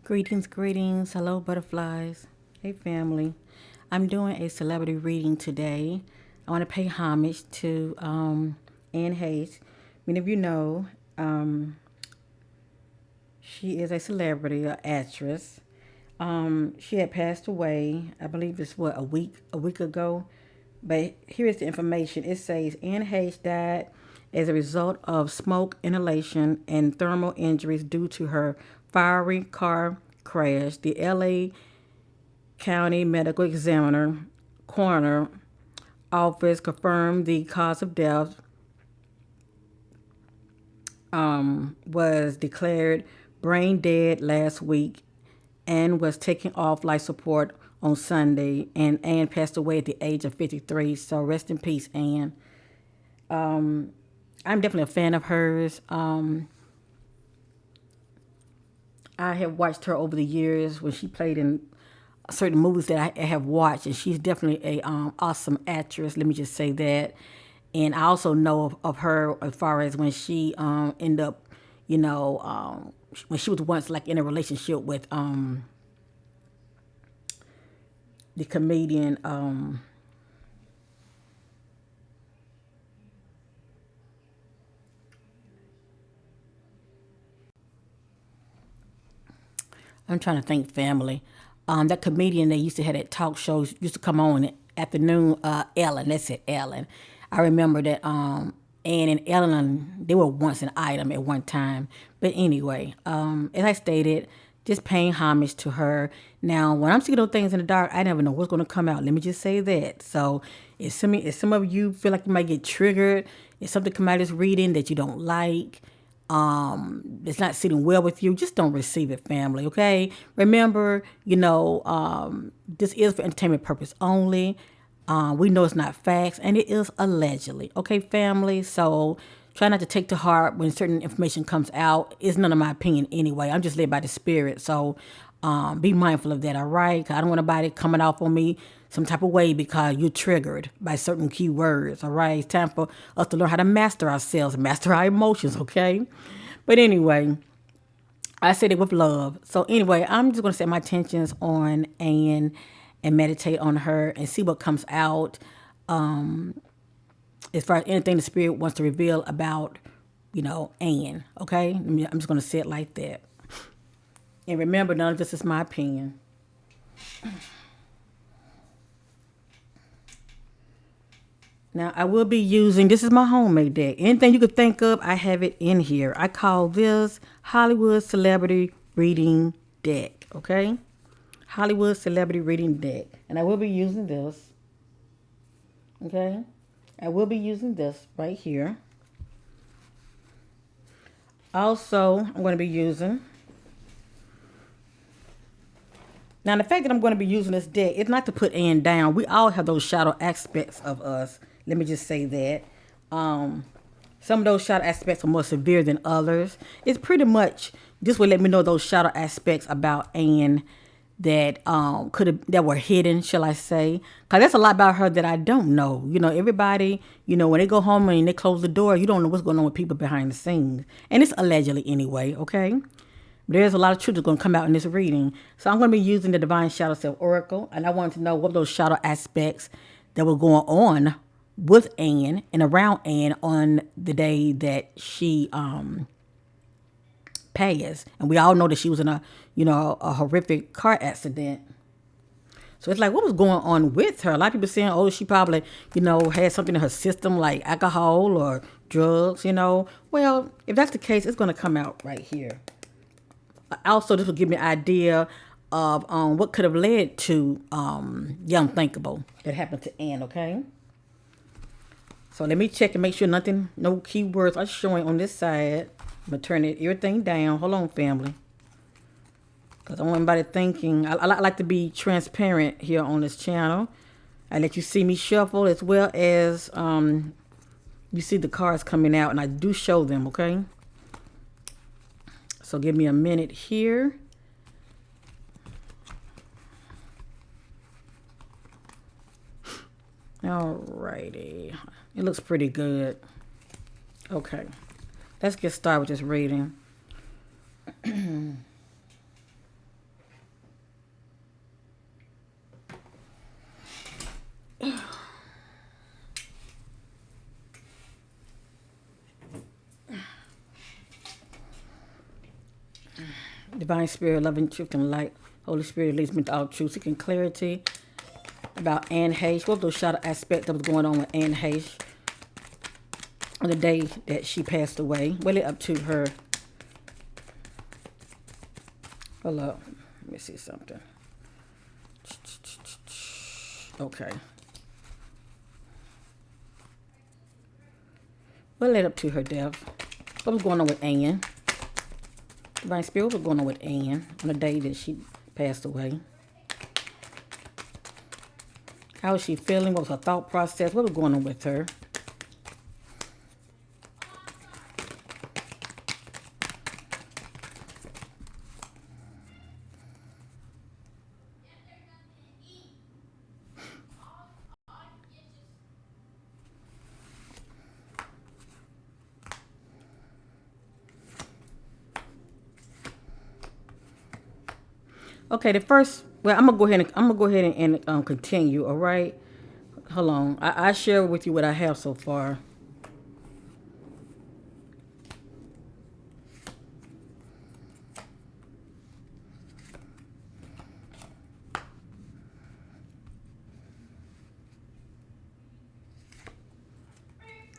Greetings, greetings. Hello, butterflies. Hey, family. I'm doing a celebrity reading today. I want to pay homage to Anne Heche. Many of you know she is a celebrity, an actress. She had passed away. I believe it's a week ago. But here's the information. It says Anne Heche died as a result of smoke inhalation and thermal injuries due to her fiery car crash. The LA County Medical Examiner Coroner Office confirmed the cause of death was declared brain dead last week and was taken off life support on Sunday. And Anne passed away at the age of 53. So rest in peace, Anne. I'm definitely a fan of hers. I have watched her over the years when she played in certain movies that I have watched, and she's definitely a awesome actress. Let me just say that. And I also know of her as far as when she ended up, when she was once like in a relationship with the comedian. I'm trying to think, family. That comedian that used to have that talk shows used to come on at afternoon. Ellen, that's it, Ellen. I remember that. Anne and Ellen, they were once an item at one time. But anyway, as I stated, just paying homage to her. Now, when I'm seeing those things in the dark, I never know what's going to come out. Let me just say that. So, if some of you feel like you might get triggered, if something come out of this reading that you don't like, it's not sitting well with you, just don't receive it, family. Okay, remember, this is for entertainment purpose only. We know it's not facts, and it is allegedly. Okay, family. So try not to take to heart when certain information comes out. It's none of my opinion anyway. I'm just led by the spirit. So be mindful of that. All right. 'Cause I don't want nobody coming off on me some type of way because you're triggered by certain key words. All right. It's time for us to learn how to master ourselves, master our emotions. Okay. But anyway, I said it with love. So anyway, I'm just gonna set my attentions on Anne and meditate on her and see what comes out as far as anything the spirit wants to reveal about, Anne. Okay, I'm just gonna say it like that. And remember, none of this is my opinion. Now I will be using, this is my homemade deck. Anything you could think of, I have it in here. I call this Hollywood Celebrity Reading Deck. Okay, Hollywood Celebrity Reading Deck, and I will be using this. Okay, I will be using this right here. Also, I'm going to be using. Now, the fact that I'm going to be using this deck is not to put Ann down. We all have those shadow aspects of us. Let me just say that. Some of those shadow aspects are more severe than others. It's pretty much this will let me know those shadow aspects about Anne that could have that were hidden, shall I say? Because there's a lot about her that I don't know. Everybody, when they go home and they close the door, you don't know what's going on with people behind the scenes, and it's allegedly anyway. Okay, but there's a lot of truth that's going to come out in this reading. So I'm going to be using the Divine Shadow Self Oracle, and I wanted to know what those shadow aspects that were going on with Anne and around Anne on the day that she passed. And we all know that she was in a horrific car accident. So it's like, what was going on with her? A lot of people saying, oh, she probably, had something in her system like alcohol or drugs. Well, if that's the case, it's going to come out right here. Also, this will give me an idea of what could have led to the unthinkable that happened to Anne, okay? So let me check and make sure no keywords are showing on this side. I'm going to turn everything down. Hold on, family. Because I don't want anybody thinking. I like to be transparent here on this channel. I let you see me shuffle as well as you see the cards coming out. And I do show them, okay? So give me a minute here. Alrighty. It looks pretty good. Okay. Let's get started with this reading. Divine Spirit, loving truth and light. Holy Spirit leads me to all truth, seeking clarity about Anne Heche. What was those shadow aspect that was going on with Anne Heche on the day that she passed away? What led up to her? Hold up. Let me see something. Okay. What led up to her death? What was going on with Anne? Divine Spirit, what was going on with Anne on the day that she passed away? How was she feeling? What was her thought process? What was going on with her? Okay, the first. Well, I'm gonna go ahead and continue. All right. Hold on. I share with you what I have so far.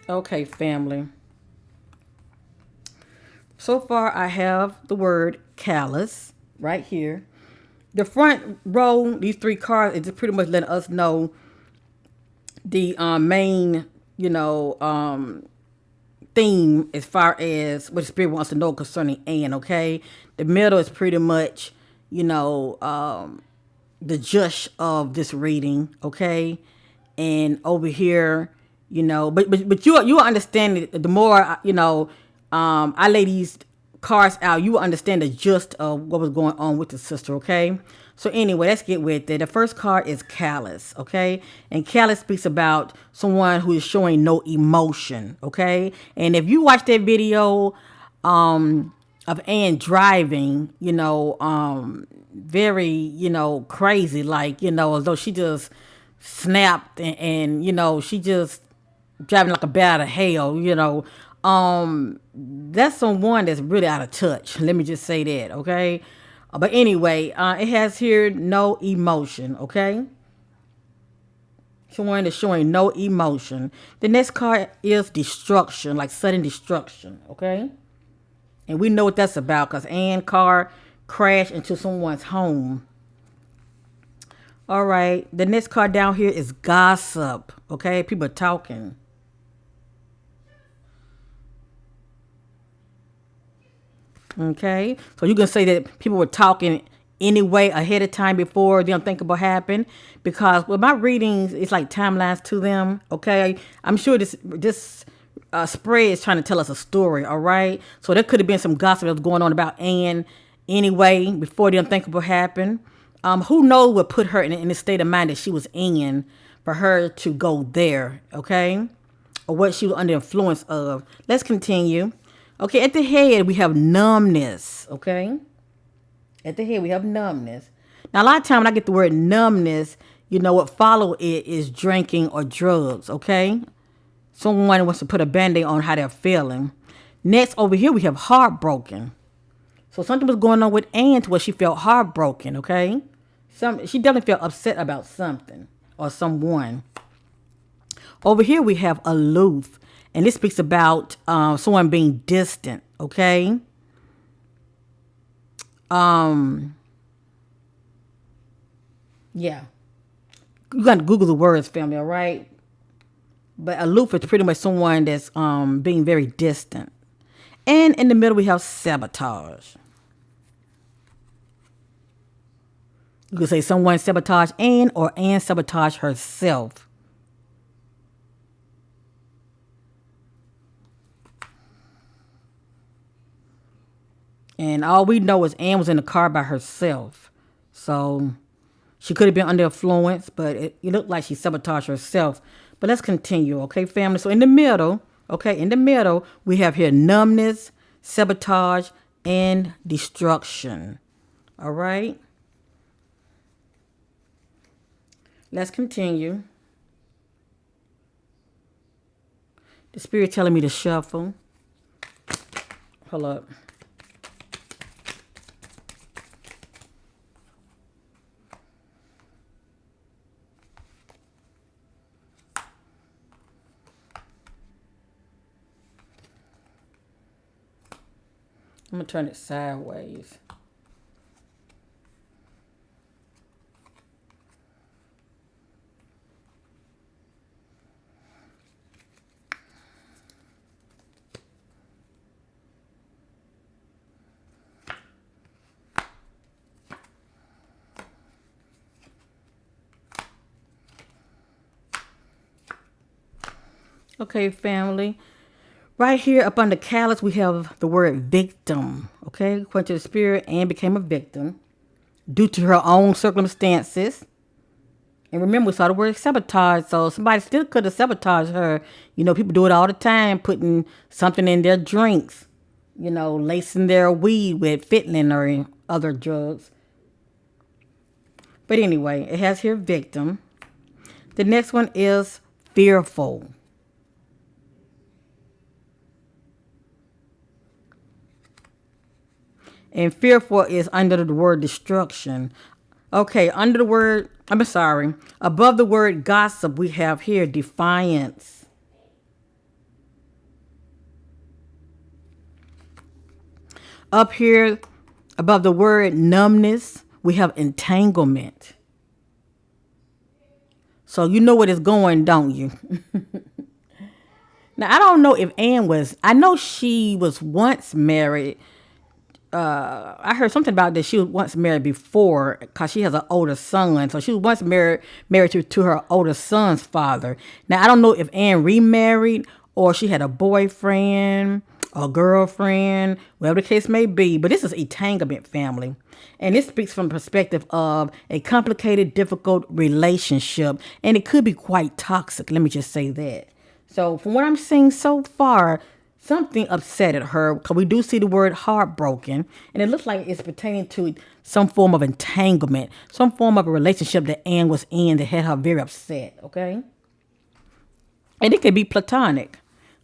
Okay, family. So far, I have the word callous right here. The front row, these three cards, is just pretty much letting us know the main, theme as far as what the spirit wants to know concerning Anne. Okay, the middle is pretty much, the gist of this reading. Okay, and over here, but you understand it. The more I lay these cards out, you will understand the gist of what was going on with the sister. Okay, so anyway, let's get with it. The first card is callous. Okay, and callous speaks about someone who is showing no emotion. Okay, and if you watch that video of Anne driving, very, crazy, like, as though she just snapped and she just driving like a bat out of hell, that's someone that's really out of touch. Let me just say that, okay? But anyway, it has here no emotion, okay? Someone that's showing no emotion. The next card is destruction, like sudden destruction, okay? And we know what that's about because Anne's car crashed into someone's home. All right. The next card down here is gossip. Okay. People are talking. Okay. So you can say that people were talking anyway ahead of time before the unthinkable happened, because with my readings, it's like timelines to them. Okay. I'm sure this spread is trying to tell us a story. All right. So there could have been some gossip that was going on about Anne anyway before the unthinkable happened. Who knows what put her in the state of mind that she was in for her to go there, okay? Or what she was under influence of. Let's continue. Okay, at the head, we have numbness, okay? At the head, we have numbness. Now, a lot of time when I get the word numbness, what follow it is drinking or drugs, okay? Someone wants to put a Band-Aid on how they're feeling. Next, over here, we have heartbroken. So something was going on with Anne to where she felt heartbroken, okay? She definitely felt upset about something or someone. Over here we have aloof, and this speaks about someone being distant, okay? Yeah. You got to Google the words, family, all right? But aloof is pretty much someone that's being very distant. And in the middle we have sabotage. You could say someone sabotage Anne or Anne sabotage herself. And all we know is Anne was in the car by herself. So she could have been under influence, but it looked like she sabotaged herself. But let's continue, okay, family? So in the middle, we have here numbness, sabotage, and destruction. All right? Let's continue. The spirit telling me to shuffle. Hold up. I'm going to turn it sideways. Okay, family. Right here up under callous, we have the word victim. Okay, according to the spirit, Anne became a victim due to her own circumstances. And remember, we saw the word sabotage, so somebody still could have sabotaged her. You know, people do it all the time, putting something in their drinks, you know, lacing their weed with fentanyl or other drugs. But anyway, it has here victim. The next one is fearful. And fearful is under the word destruction. Okay, under the word, I'm sorry, above the word gossip, we have here defiance. Up here, above the word numbness, we have entanglement. So you know what it's going, don't you? Now, I don't know if Anne was, I know she was once married. I heard something about that she was once married before because she has an older son. So she was once married to her older son's father. Now, I don't know if Anne remarried or she had a boyfriend or girlfriend, whatever the case may be. But this is entanglement, family. And this speaks from the perspective of a complicated, difficult relationship. And it could be quite toxic. Let me just say that. So from what I'm seeing so far, something upsetted her because we do see the word heartbroken, and it looks like it's pertaining to some form of entanglement, some form of a relationship that Anne was in that had her very upset, okay? And it could be platonic,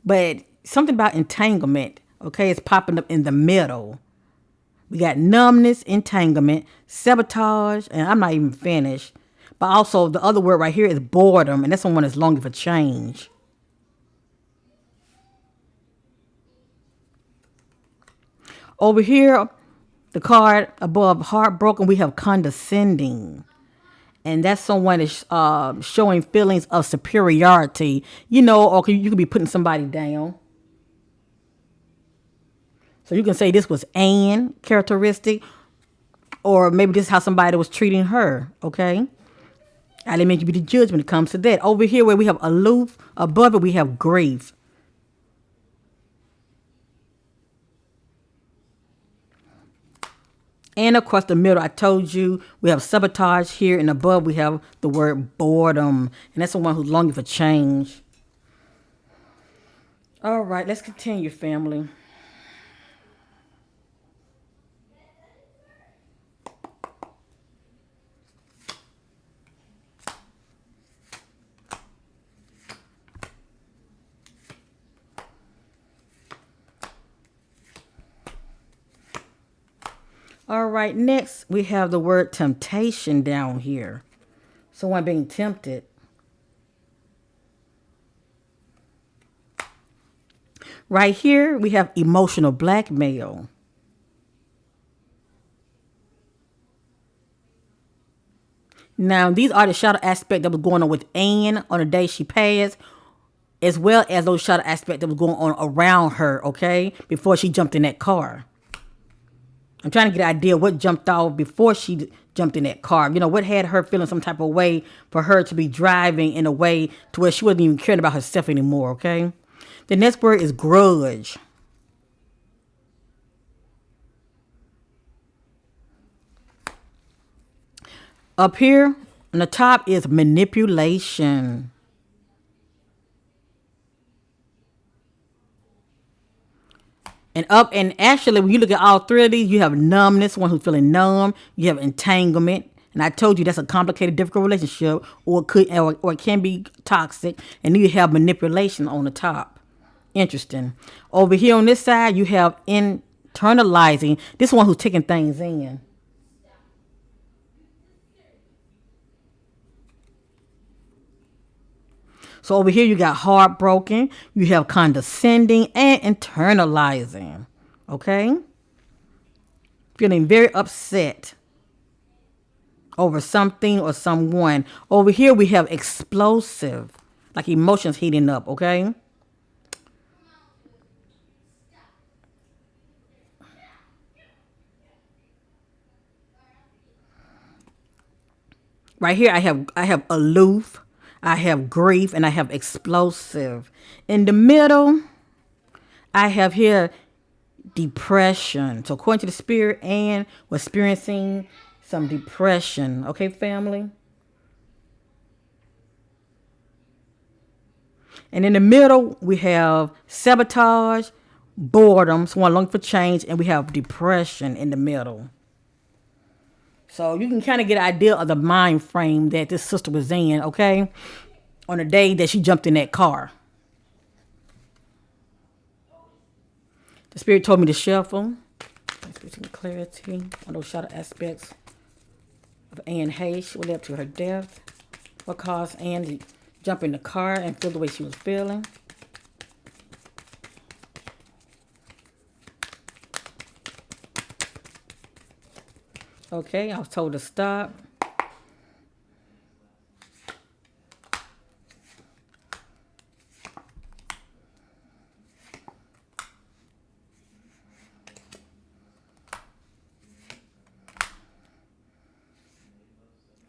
but something about entanglement, okay, is popping up in the middle. We got numbness, entanglement, sabotage, and I'm not even finished. But also the other word right here is boredom, and that's someone that's longing for change. Over here, the card above heartbroken, we have condescending. And that's someone that's showing feelings of superiority, you know, or you could be putting somebody down. So you can say this was Anne characteristic, or maybe this is how somebody was treating her, okay? I didn't mean to be the judge when it comes to that. Over here where we have aloof, above it we have grief. And across the middle, I told you we have sabotage here, and above we have the word boredom. And that's the one who's longing for change. All right, let's continue, family. All right, next we have the word temptation down here. Someone being tempted. Right here, we have emotional blackmail. Now, these are the shadow aspect that was going on with Anne on the day she passed, as well as those shadow aspect that was going on around her, okay, before she jumped in that car. I'm trying to get an idea what jumped off before she jumped in that car. You know, what had her feeling some type of way for her to be driving in a way to where she wasn't even caring about herself anymore, okay? The next word is grudge. Up here on the top is manipulation. And actually, when you look at all three of these, you have numbness, one who's feeling numb. You have entanglement, and I told you that's a complicated, difficult relationship, or it can be toxic. And then you have manipulation on the top. Interesting. Over here on this side, you have internalizing. This one who's taking things in. So over here you got heartbroken, you have condescending and internalizing. Okay? feeling very upset over something or someone. Over here we have explosive, like emotions heating up, okay? Right here I have aloof, I have grief, and I have explosive. In the middle, I have here depression. So according to the spirit, Anne was experiencing some depression. Okay, family? And in the middle, we have sabotage, boredom, someone looking for change, and we have depression in the middle. So you can kind of get an idea of the mind frame that this sister was in, okay? On the day that she jumped in that car. The spirit told me to shuffle. Let's get some clarity on those shadow aspects of Anne Heche. What led to her death? What caused Anne to jump in the car and feel the way she was feeling? Okay, I was told to stop.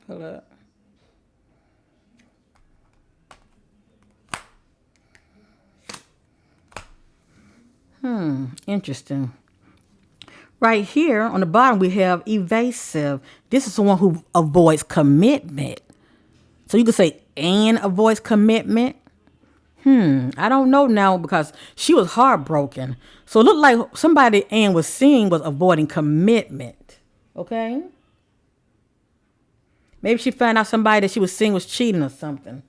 Hold up. Interesting. Right here on the bottom, we have evasive. This is someone who avoids commitment. So you could say Anne avoids commitment. I don't know now because she was heartbroken. So it looked like somebody Anne was seeing was avoiding commitment. Okay? Maybe she found out somebody that she was seeing was cheating or something.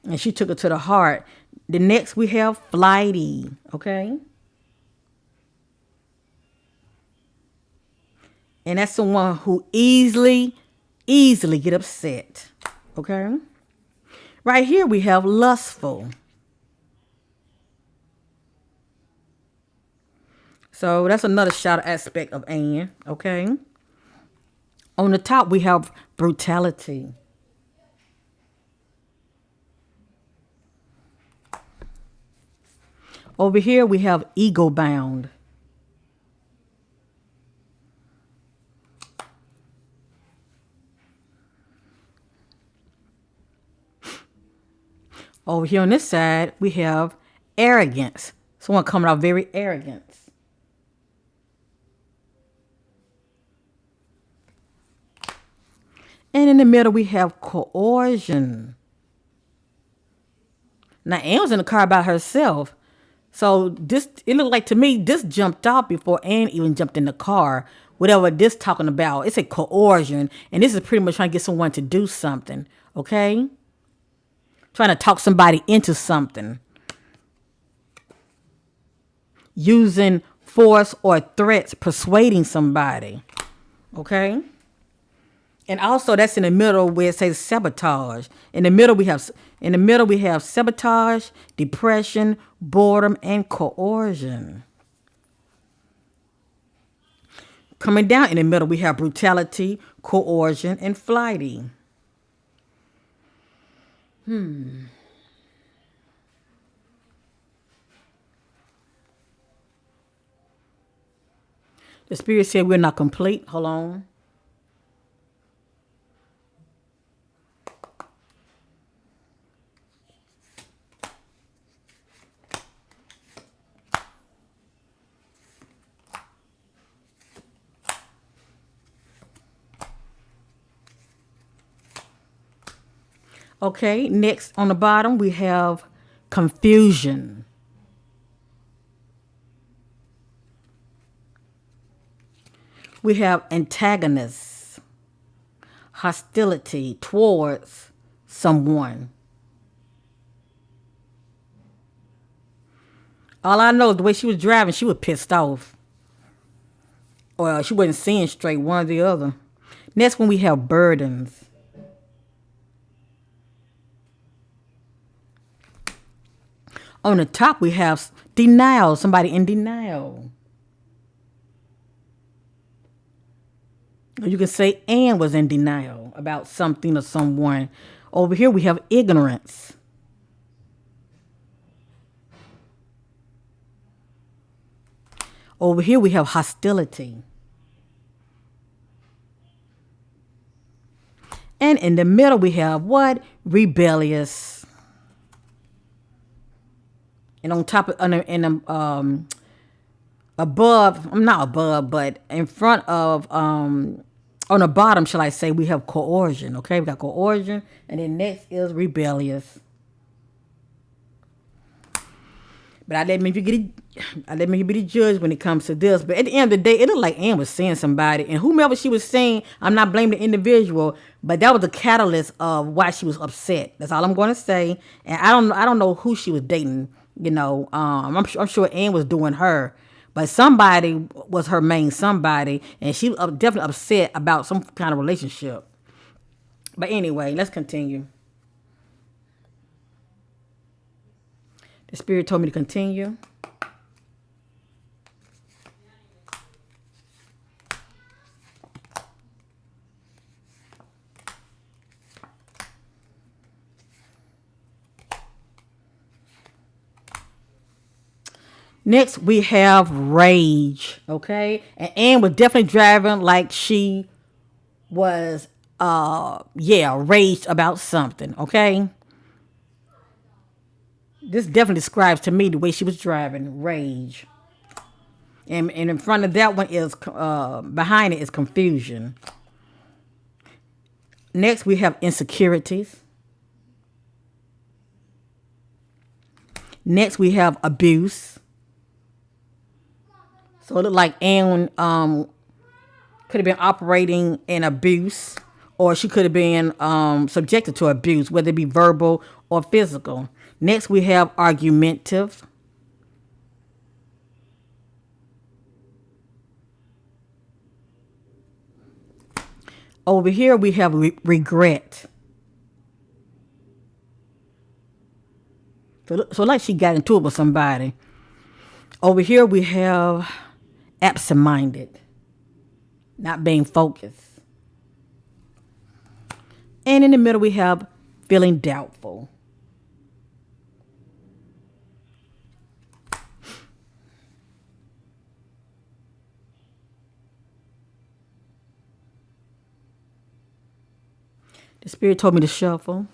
And she took it to the heart. The next we have flighty. Okay? And that's someone who easily get upset. Okay? Right here we have lustful. So that's another shadow aspect of Anne. Okay? On the top we have brutality. Over here we have ego bound. Over here on this side, we have arrogance. Someone coming out very arrogant. And in the middle, we have coercion. Now, Anne was in the car by herself. So this, it looked like to me, this jumped off before Anne even jumped in the car. Whatever this talking about, it's a coercion. And this is pretty much trying to get someone to do something. Okay? Trying to talk somebody into something. Using force or threats, persuading somebody. Okay? And also that's in the middle where it says sabotage. In the middle we have sabotage, depression, boredom, and coercion. Coming down in the middle we have brutality, coercion, and flighty. The spirit said we're not complete. Hold on. Okay, next on the bottom we have confusion. We have antagonists, hostility towards someone. All I know is the way she was driving, she was pissed off. Or she wasn't seeing straight, one or the other. Next one we have burdens. On the top we have denial, somebody in denial. You can say Anne was in denial about something or someone. Over here we have ignorance. Over here we have hostility. And in the middle we have what? Rebellious. And on top of, above, I'm not above, but in front of, on the bottom, shall I say, we have coercion. Okay, we got coercion, and then next is rebellious. But I let me be the judge when it comes to this. But at the end of the day, it looked like Anne was seeing somebody, and whomever she was seeing, I'm not blaming the individual, but that was the catalyst of why she was upset. That's all I'm going to say. And I don't know who she was dating. I'm sure Anne was doing her, but somebody was her main somebody, and she was definitely upset about some kind of relationship. But anyway, let's continue. The spirit told me to continue. Next, we have rage. Okay, and Anne was definitely driving like she was, raged about something. Okay, this definitely describes to me the way she was driving, rage. And in front of that one is, behind it is confusion. Next, we have insecurities. Next, we have abuse. So it looked like Anne could have been operating in abuse, or she could have been subjected to abuse, whether it be verbal or physical. Next, we have argumentative. Over here, we have regret. So like she got into it with somebody. Over here, we have absent-minded, not being focused. And in the middle, we have feeling doubtful. The spirit told me to shuffle.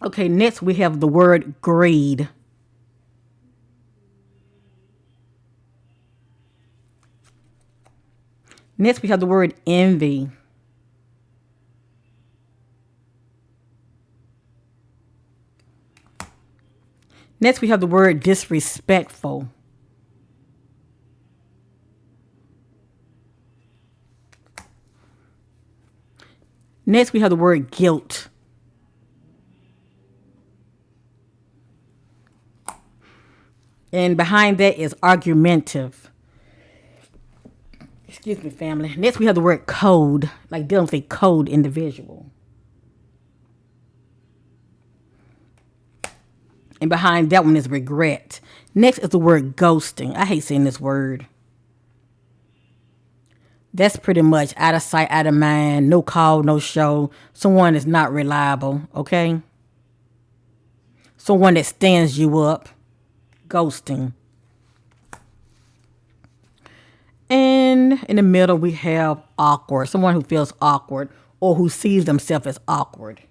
Okay, next we have the word greed. Next we have the word envy. Next we have the word disrespectful. Next we have the word guilt. And behind that is argumentative. Excuse me, family. Next, we have the word code, like dealing with a code individual. And behind that one is regret. Next is the word ghosting. I hate saying this word. That's pretty much out of sight, out of mind, no call, no show. Someone is not reliable, okay? Someone that stands you up. Ghosting. And in the middle, we have awkward. Someone who feels awkward or who sees themselves as awkward.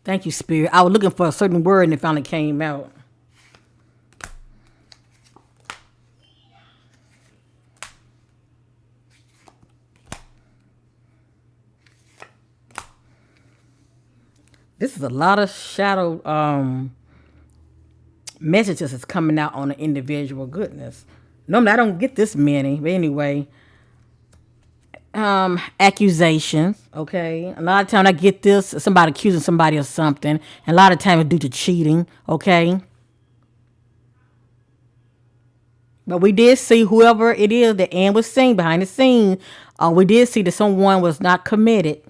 Thank you, Spirit. I was looking for a certain word and it finally came out. This is a lot of shadow messages that's coming out on an individual. Goodness. Normally I don't get this many, but anyway. Accusations. Okay, a lot of time I get this somebody accusing somebody of something, and a lot of time it's due to cheating. Okay, but we did see whoever it is that Anne was seeing behind the scene. We did see that someone was not committed.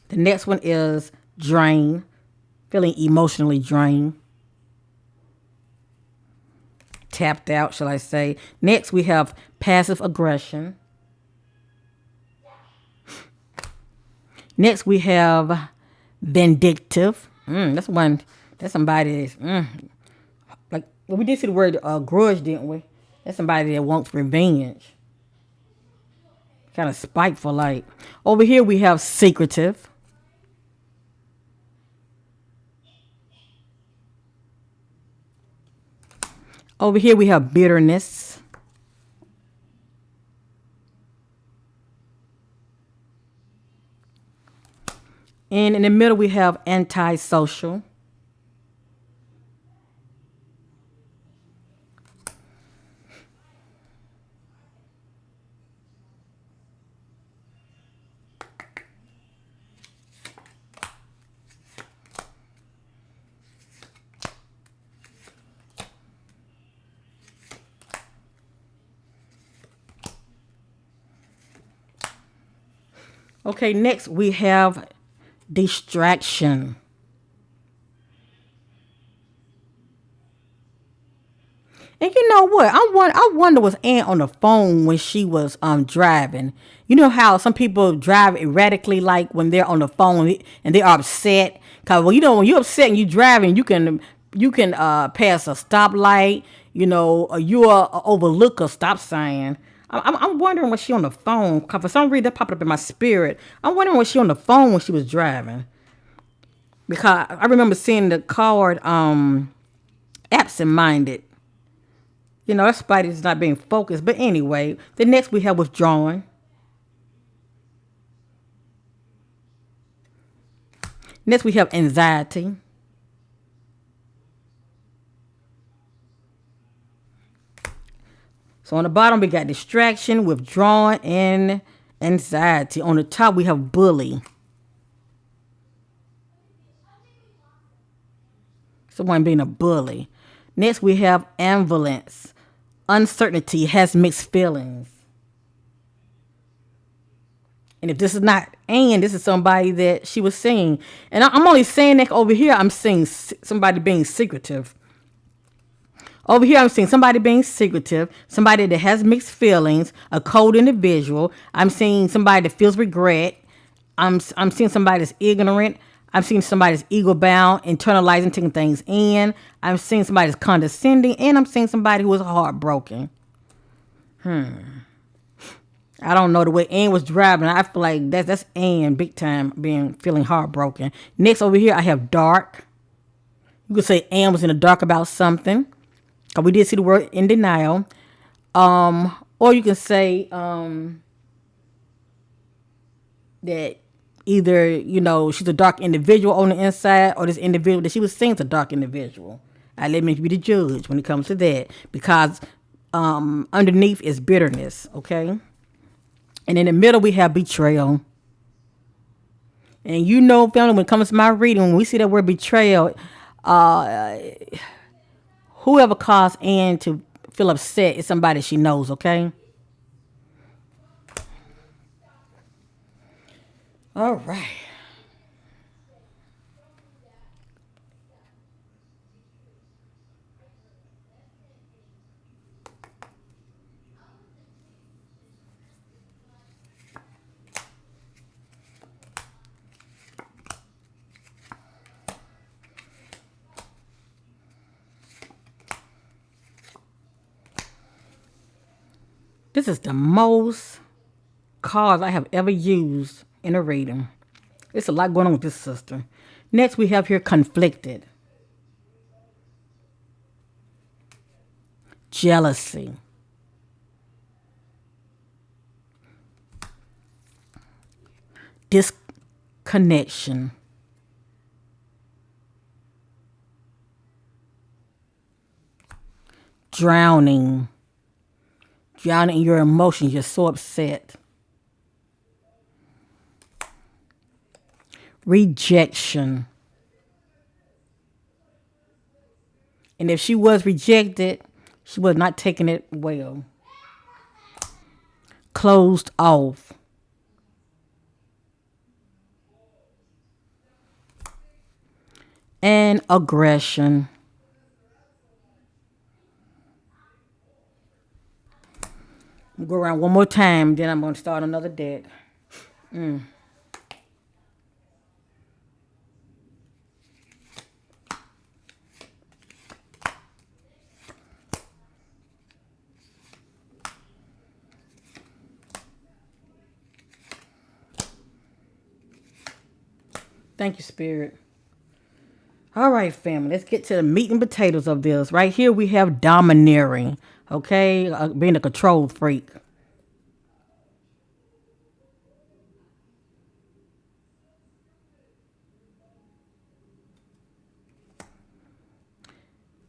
The next one is drain, feeling emotionally drained, tapped out, shall I say. Next, we have passive aggression. Next, we have vindictive. That's one. That's somebody that's like well, we did see the word grudge, didn't we? That's somebody that wants revenge, kind of spiteful. Like over here, we have secretive. Over here, we have bitterness. And in the middle, we have antisocial. Okay, next we have distraction. And you know what? I wonder was Ann on the phone when she was driving. You know how some people drive erratically, like when they're on the phone and they are upset. Cause well, you know when you're upset and you driving, you can pass a stoplight. You know, or you overlook a stop sign. I'm wondering was she on the phone? Cause for some reason that popped up in my spirit. I'm wondering was she on the phone when she was driving. Because I remember seeing the card absent minded. You know, that spite is not being focused. But anyway, the next we have withdrawing. Next we have anxiety. So on the bottom we got distraction, withdrawing, and anxiety. On the top we have bully. Someone being a bully. Next we have ambivalence. Uncertainty, has mixed feelings. And if this is not Anne, this is somebody that she was seeing. And I'm only saying that over here, I'm seeing somebody being secretive. Over here, I'm seeing somebody being secretive, somebody that has mixed feelings, a cold individual. I'm seeing somebody that feels regret. I'm seeing somebody that's ignorant. I'm seeing somebody that's ego bound, internalizing, taking things in. I'm seeing somebody that's condescending, and I'm seeing somebody who is heartbroken. I don't know the way Anne was driving. I feel like that's Anne big time feeling heartbroken. Next over here, I have dark. You could say Anne was in the dark about something. Cause we did see the word in denial. Or you can say that either, you know, she's a dark individual on the inside, or this individual that she was seeing is a dark individual. I let me be the judge when it comes to that. Because underneath is bitterness, okay? And in the middle we have betrayal. And you know, family, when it comes to my reading, when we see that word betrayal, whoever caused Anne to feel upset is somebody she knows, okay? All right. This is the most cards I have ever used in a reading. It's a lot going on with this sister. Next, we have here conflicted, jealousy, connection. Drowning. Drowning in your emotions. You're so upset. Rejection. And if she was rejected, she was not taking it well. Closed off. And aggression. We'll go around one more time, then I'm going to start another deck. Thank you, Spirit. All right, family. Let's get to the meat and potatoes of this. Right here we have domineering. Okay? Being a control freak.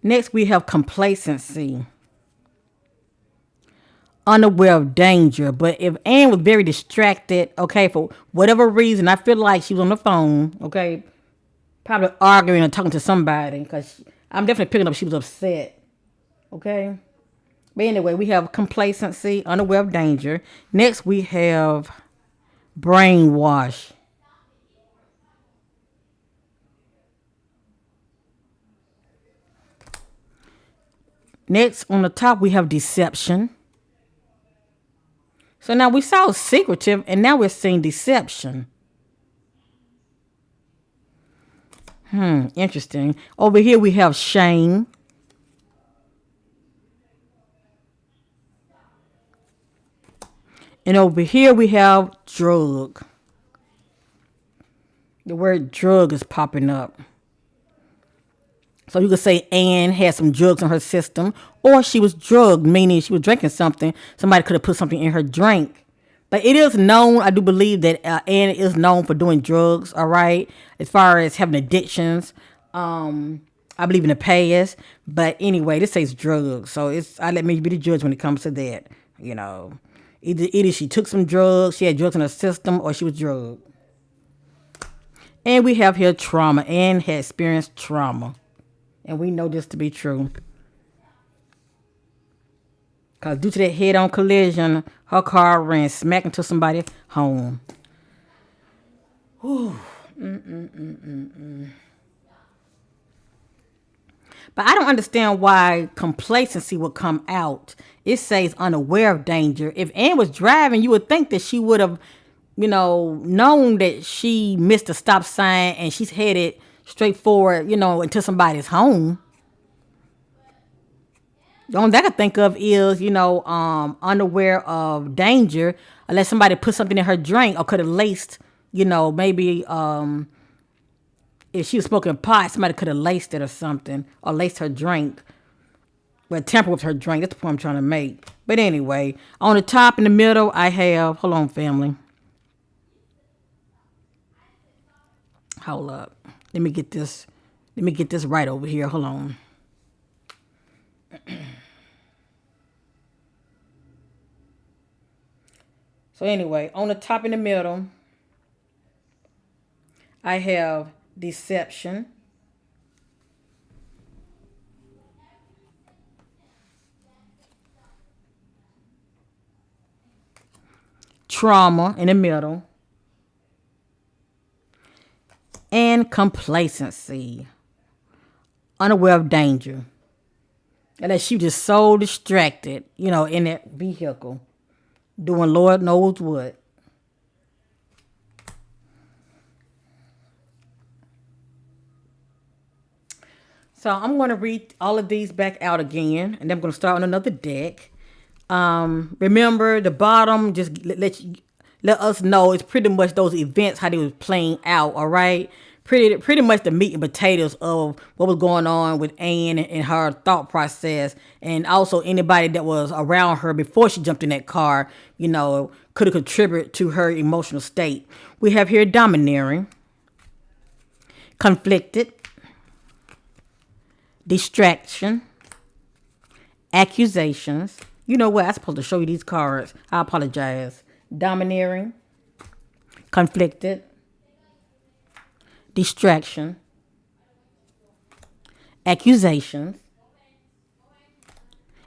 Next we have complacency. Unaware of danger. But if Anne was very distracted, okay, for whatever reason, I feel like she was on the phone, okay, probably arguing or talking to somebody, because I'm definitely picking up she was upset, okay. But anyway, we have complacency, unaware of danger. Next, we have brainwash. Next, on the top, we have deception. So now we saw secretive, and now we're seeing deception. Interesting. Over here we have shame. And over here we have drug. The word drug is popping up. So you could say Anne had some drugs in her system, or she was drugged, meaning she was drinking something. Somebody could have put something in her drink. But it is known, I do believe that Anne is known for doing drugs, all right, as far as having addictions. I believe in the past. But anyway, this says drugs. So I let me be the judge when it comes to that. You know, either she took some drugs, she had drugs in her system, or she was drugged. And we have here trauma. Anne had experienced trauma. And we know this to be true. Because due to that head-on collision, her car ran smack into somebody's home. Whew. But I don't understand why complacency would come out. It says unaware of danger. If Anne was driving, you would think that she would have, known that she missed a stop sign and she's headed straight forward, into somebody's home. The only thing I can think of is, unaware of danger, unless somebody put something in her drink or could have laced, maybe if she was smoking pot, somebody could have laced it or something, or laced her drink. Well, tamper with her drink. That's the point I'm trying to make. But anyway, on the top in the middle, I have, hold on, family. Hold up. Let me get this right over here. Hold on. So anyway, on the top in the middle, I have deception. Trauma in the middle. And complacency. Unaware of danger. Unless she was just so distracted, in that vehicle. Doing Lord knows what. So I'm going to read all of these back out again. And then I'm going to start on another deck. Remember, the bottom just let us know it's pretty much those events, how they was playing out, all right? Pretty much the meat and potatoes of what was going on with Anne and her thought process, and also anybody that was around her before she jumped in that car, could have contributed to her emotional state. We have here domineering. conflicted, distraction, accusations. You know what? I'm supposed to show you these cards. I apologize. Domineering, conflicted, distraction, accusations.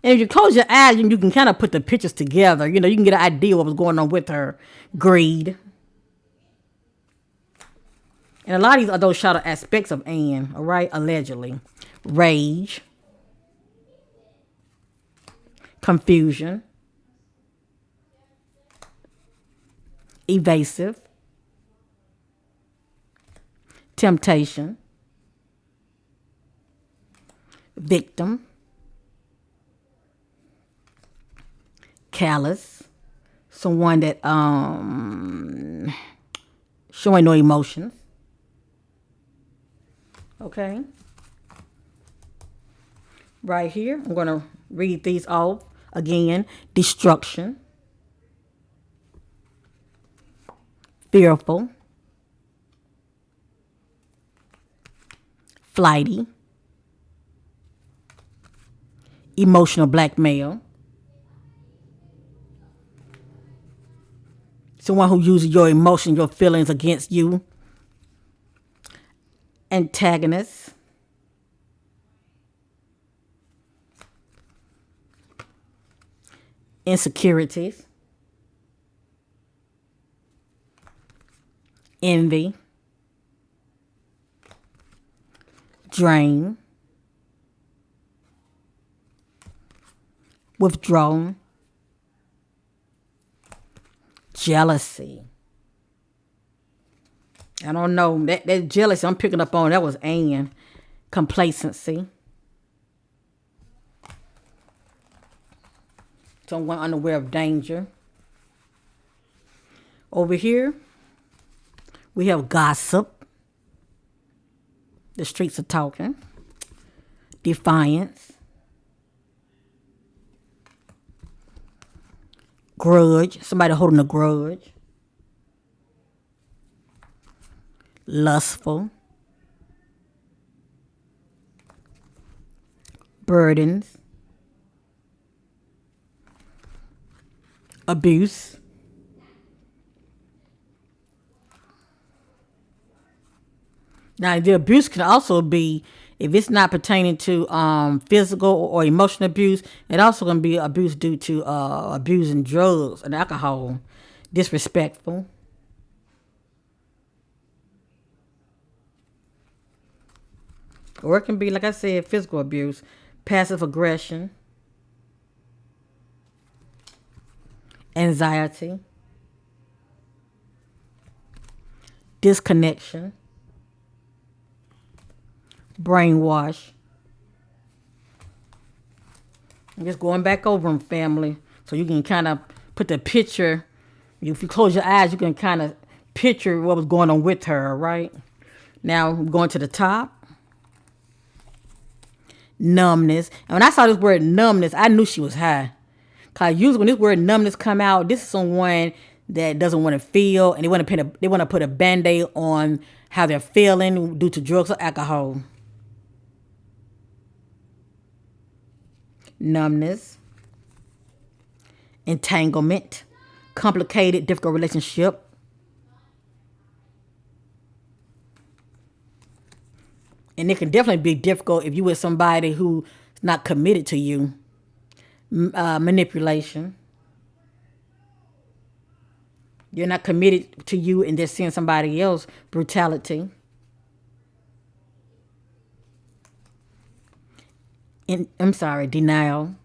And if you close your eyes, you can kind of put the pictures together. You know, you can get an idea what was going on with her. Greed. And a lot of these are those shadow aspects of Anne, all right? Allegedly. Rage. Confusion. Evasive. Temptation. Victim. Callous. Someone that showing no emotions. Okay. Right here, I'm going to read these off again. Destruction. Fearful. Flighty. Emotional blackmail. Someone who uses your emotion, your feelings against you. Antagonist. Insecurities. Envy. Drain. Withdrawn. Jealousy. I don't know. That jealousy I'm picking up on, that was Anne. Complacency. Someone unaware of danger. Over here, we have gossip. The streets are talking. Defiance. Grudge. Somebody holding a grudge. Lustful. Burdens. Abuse. Now, the abuse can also be, if it's not pertaining to physical or emotional abuse, it also can be abuse due to abusing drugs and alcohol, disrespectful. Or it can be, like I said, physical abuse, passive aggression, anxiety, disconnection, brainwash. I'm just going back over them, family, so you can kind of put the picture. If you close your eyes, you can kind of picture what was going on with her, right? Now, I'm going to the top. Numbness. And when I saw this word numbness, I knew she was high. Because usually when this word numbness come out, this is someone that doesn't want to feel, and they want to put a Band-Aid on how they're feeling due to drugs or alcohol. Numbness. Entanglement. Complicated, difficult relationship. And it can definitely be difficult if you with somebody who's not committed to you. Manipulation. You're not committed to you and they're seeing somebody else. Brutality. Denial.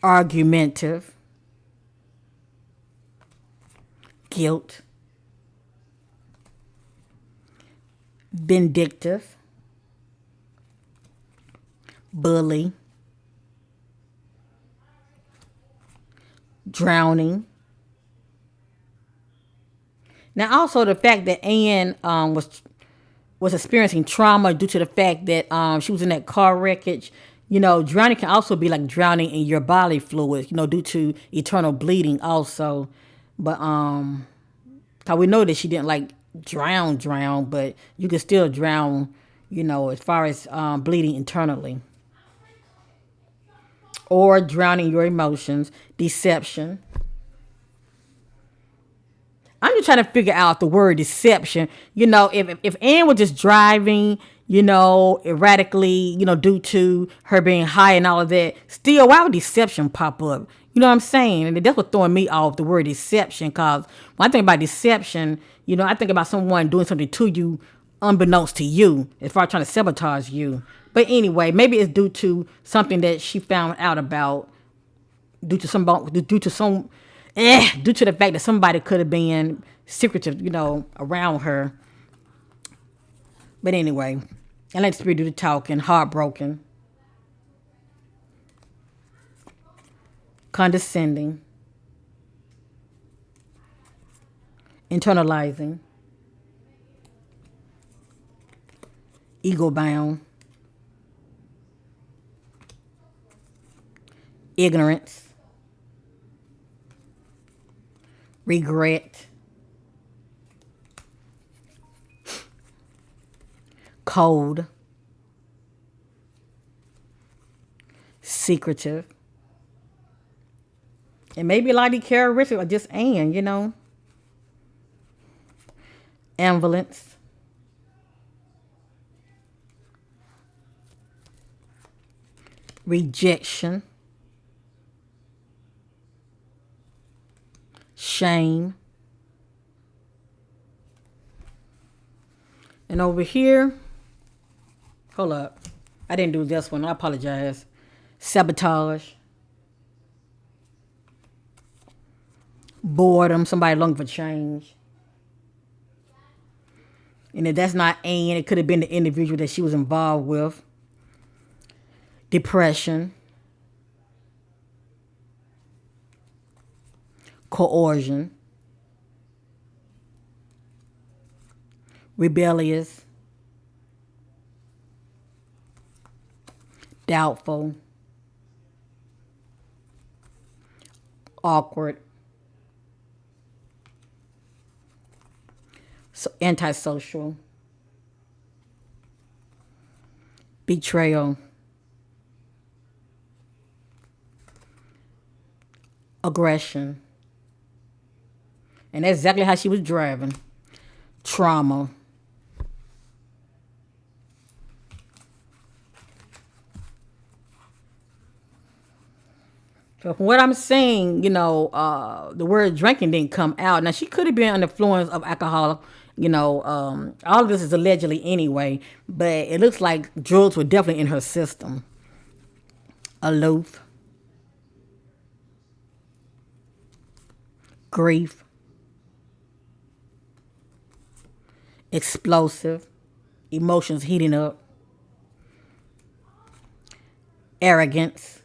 Argumentative. Guilt. Vindictive. Bully. Drowning. Now, also the fact that Anne was experiencing trauma due to the fact that she was in that car wreckage. You know, drowning can also be like drowning in your bodily fluids, you know, due to eternal bleeding also. But Cause we know that she didn't like drown, but you can still drown, as far as bleeding internally. Or drowning your emotions, deception. I'm just trying to figure out the word deception. If Anne was just driving, erratically, due to her being high and all of that, still, why would deception pop up? You know what I'm saying? And that's what throwing me off the word deception. Cause when I think about deception, I think about someone doing something to you unbeknownst to you, as far as trying to sabotage you. But anyway, maybe it's due to something that she found out about, due to due to the fact that somebody could have been secretive, around her. But anyway, I let the spirit do the talking. Heartbroken, condescending, internalizing, ego bound, ignorance, regret, cold, secretive. And maybe a lot of these characteristics are just Anne, Ambivalence, rejection, shame. And over here, hold up. I didn't do this one. I apologize. Sabotage, boredom, somebody looking for change. And if that's not Anne, it could have been the individual that she was involved with. Depression, coercion, rebellious, doubtful, awkward, antisocial, betrayal, aggression. And that's exactly how she was driving. Trauma. So from what I'm saying, the word drinking didn't come out. Now she could have been under influence of alcohol. All of this is allegedly anyway, but it looks like drugs were definitely in her system. Aloof, grief, explosive, emotions heating up, arrogance,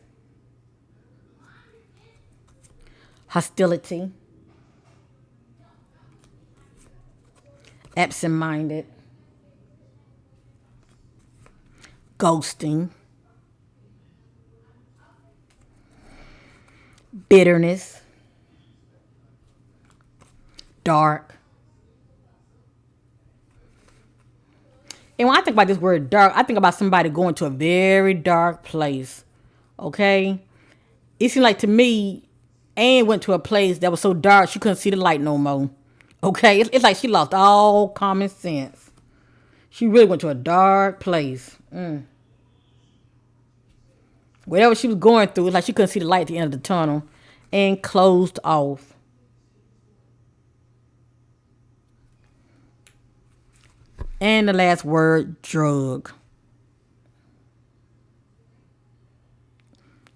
hostility, absent-minded, ghosting, bitterness, dark. And when I think about this word dark, I think about somebody going to a very dark place. Okay? It seemed like to me, Anne went to a place that was so dark she couldn't see the light no more. Okay? It's like she lost all common sense. She really went to a dark place. Whatever she was going through, it's like she couldn't see the light at the end of the tunnel. And closed off. And the last word, drug.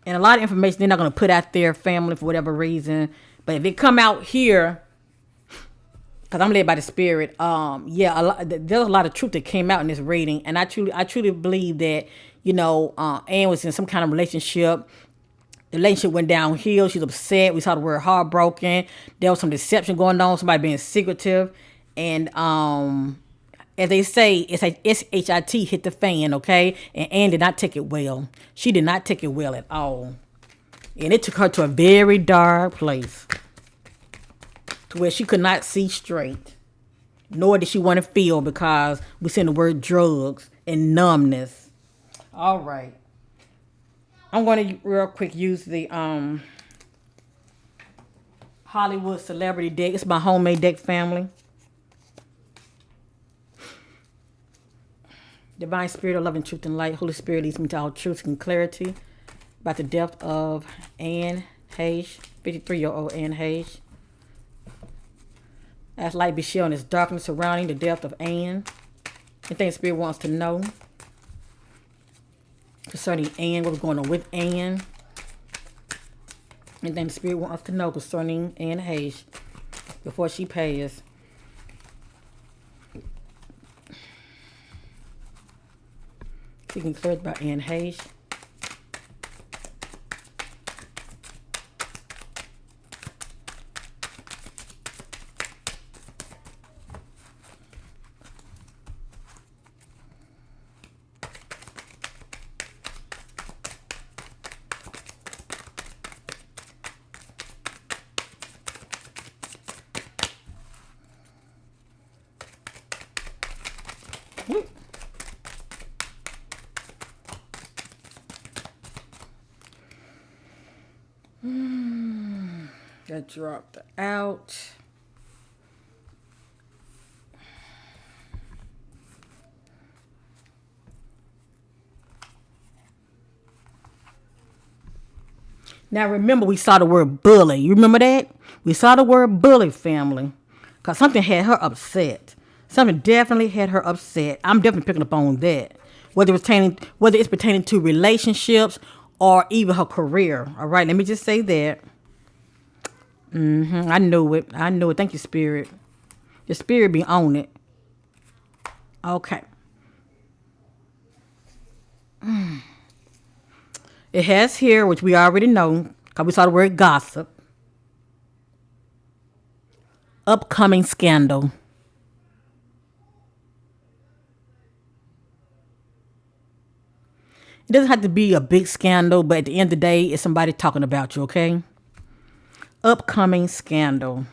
And a lot of information they're not going to put out there, family, for whatever reason. But if it come out here, because I'm led by the spirit, there's a lot of truth that came out in this reading. And I truly believe that, Anne was in some kind of relationship. The relationship went downhill. She was upset. We saw the word heartbroken. There was some deception going on. Somebody being secretive. And as they say, it's like SHIT hit the fan, okay? And Anne did not take it well. She did not take it well at all. And it took her to a very dark place. where she could not see straight, nor did she want to feel because we seen the word drugs and numbness. All right. I'm going to real quick use the Hollywood celebrity deck. It's my homemade deck, family. Divine Spirit of love and truth and light. Holy Spirit leads me to all truth and clarity about the death of Anne Heche, 53-year-old Anne Heche. As light be shed on this darkness surrounding the death of Anne. Anything the Spirit wants to know concerning Anne, what was going on with Anne. Anything the Spirit wants us to know concerning Anne Heche before she passes. Seeking clarity about Anne Heche. That dropped out. Now remember, we saw the word bully. You remember that? We saw the word bully, family. Because something had her upset. Something definitely had her upset. I'm definitely picking up on that. Whether it's pertaining to relationships or even her career. All right, let me just say that. I knew it. Thank you, Spirit. The Spirit be on it. Okay. It has here, which we already know, because we saw the word gossip. Upcoming scandal. It doesn't have to be a big scandal, but at the end of the day, it's somebody talking about you, okay? Upcoming scandal.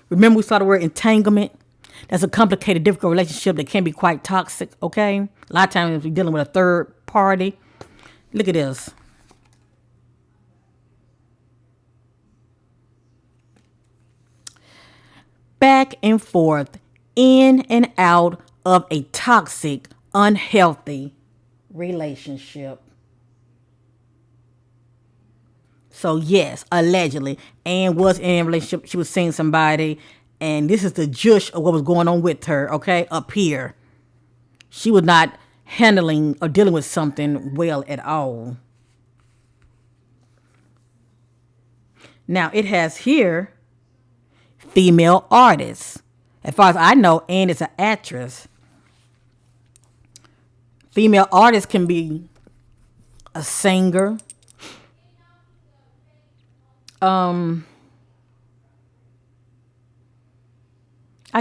Remember we saw the word entanglement? That's a complicated, difficult relationship that can be quite toxic, okay? A lot of times we're dealing with a third party. Look at this. Back and forth, in and out of a toxic, unhealthy relationship. So yes, allegedly, Anne was in a relationship. She was seeing somebody, and this is the jush of what was going on with her, okay, up here. She was not handling or dealing with something well at all. Now, it has here female artists. As far as I know, Anne is an actress. Female artists can be a singer. I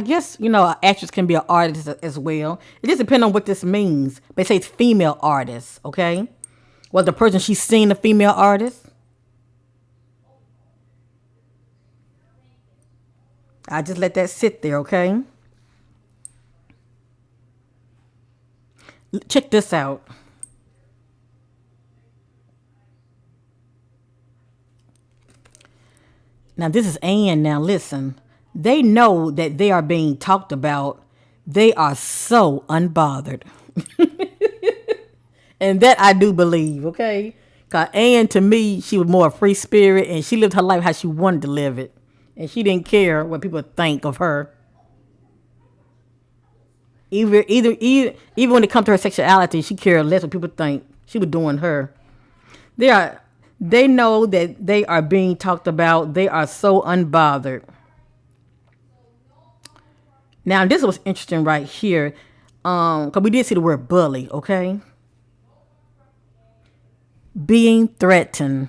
guess, an actress can be an artist as well. It just depends on what this means. They say it's female artists, okay? Was the person she's seen a female artist? I just let that sit there, okay? Check this out. Now, this is Anne. Now, listen. They know that they are being talked about. They are so unbothered. And that I do believe, okay? Because Anne, to me, she was more a free spirit, and she lived her life how she wanted to live it. And she didn't care what people think of her. Even when it comes to her sexuality, she cared less what people think. She was doing her. They know that they are being talked about. They are so unbothered. Now, this was interesting right here. Because we did see the word bully, okay? Being threatened.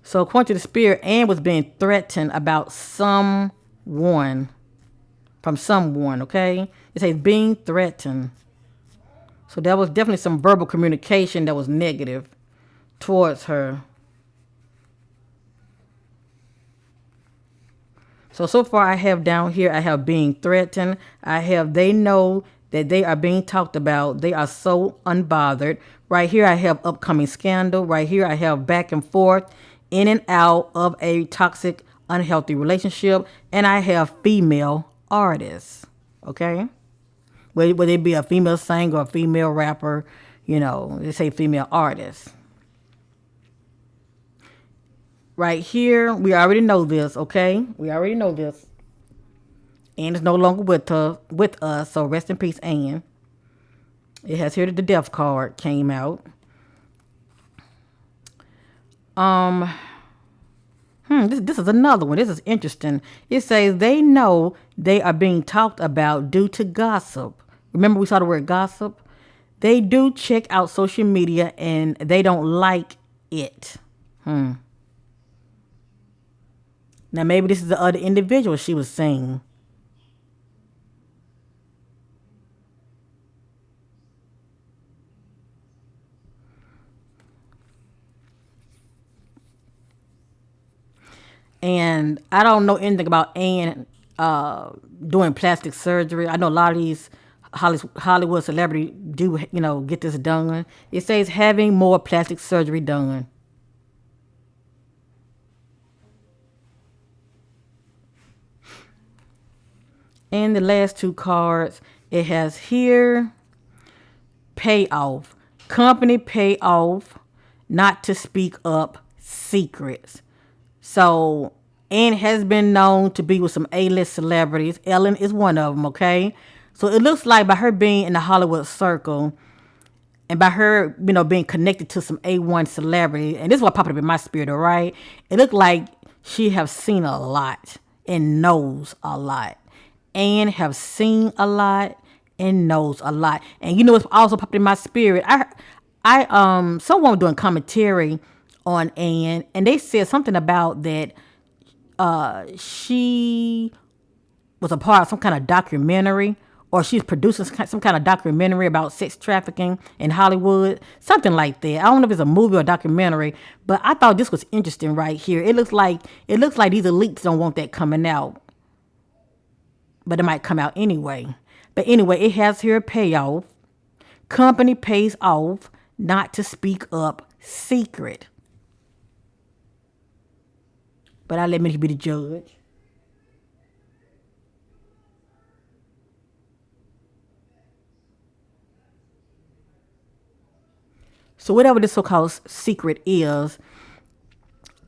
So according to the Spirit, Anne was being threatened about someone. from someone, okay? It says being threatened. So that was definitely some verbal communication that was negative towards her. So far I have down here, I have being threatened. I have they know that they are being talked about. They are so unbothered. Right here I have upcoming scandal. Right here I have back and forth, in and out of a toxic, unhealthy relationship. And I have female artists. Okay? Whether it be a female singer or a female rapper, they say female artist. Right here, we already know this, okay? We already know this. Anne is no longer with us, so rest in peace, Anne. It has here that the death card came out. This is another one. This is interesting. It says they know they are being talked about due to gossip. Remember we saw the word gossip? They do check out social media and they don't like it. Now maybe this is the other individual she was seeing. And I don't know anything about Anne doing plastic surgery. I know a lot of these Hollywood celebrities do, get this done. It says having more plastic surgery done. And the last two cards, it has here payoff. Company payoff, not to speak up, secrets. So Anne has been known to be with some A-list celebrities. Ellen is one of them, okay? So it looks like by her being in the Hollywood circle and by her, being connected to some A1 celebrity, and this is what popped up in my spirit, all right? It looked like she have seen a lot and knows a lot. Anne have seen a lot and knows a lot. And what's also popped in my spirit? Someone was doing commentary on Anne, and they said something about that she was a part of some kind of documentary, or she's producing some kind of documentary about sex trafficking in Hollywood, something like that. I don't know if it's a movie or a documentary, but I thought this was interesting right here. It looks like these elites don't want that coming out, but it might come out anyway. But anyway, it has here a payoff. Company pays off, not to speak up, secret. But I let me be the judge. So whatever this so-called secret is,